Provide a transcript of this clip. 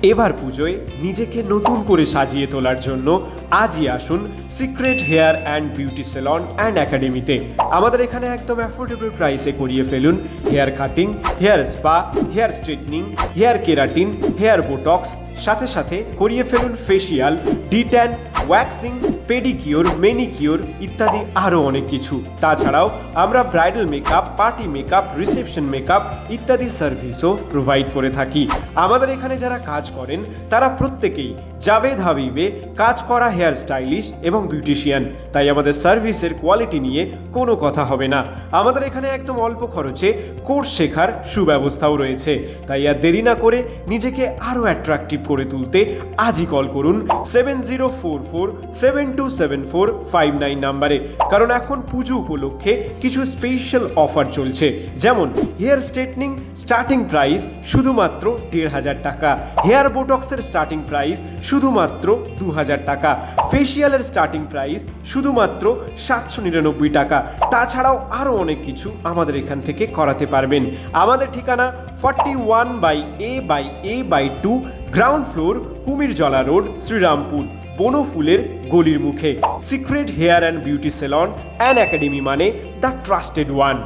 এবার পুজোয় নিজেকে নতুন করে সাজিয়ে তোলার জন্য আজই আসুন secret hair and beauty salon and একাডেমিতে। আমাদের এখানে একদম অ্যাফোর্ডেবল প্রাইসে করিয়ে ফেলুন hair cutting, hair spa, hair straightening, hair keratin, hair botox, সাথে সাথে করিয়ে ফেলুন facial, detan, waxing, pedicure, manicure ইত্যাদি আরও অনেক কিছু। তাছাড়াও আমরা bridal makeup, party makeup, reception makeup ইত্যাদি সার্ভিসও প্রোভাইড করে থাকি। আমাদের এখানে যারা কাজ করেন তারা প্রত্যেকেই জাভেদ হাবিবে কাজ করা হেয়ার স্টাইলিস্ট এবং বিউটিশিয়ান, তাই আমাদের সার্ভিসের কোয়ালিটি নিয়ে কোনো কথা হবে না। আমাদের এখানে একদম অল্প খরচে কোর্স শেখার সুব্যবস্থাও রয়েছে, তাই আর দেরি না করে নিজেকে আরও অ্যাট্রাকটিভ করে তুলতে আজই কল করুন 7044727459 নাম্বারে। কারণ এখন পুজো উপলক্ষে কিছু স্পেশাল অফার চলছে, যেমন হেয়ার স্ট্রেটনিং স্টার্টিং প্রাইস শুধুমাত্র ১,৫০০ টাকা, হেয়ার বোটক্সের স্টার্টিং প্রাইস শুধুমাত্র ২,০০০ টাকা, ফেসিয়ালের স্টার্টিং প্রাইস শুধুমাত্র ৭৯৯ টাকা। তাছাড়াও আরও অনেক কিছু আমাদের এখান থেকে করাতে পারবেন। আমাদের ঠিকানা 41/A/A/2 ground floor, Kumirjala road, Serampore, বনফুলের গলির মুখে। Secret hair and beauty salon and academy মানে দ্য ট্রাস্টেড ওয়ান।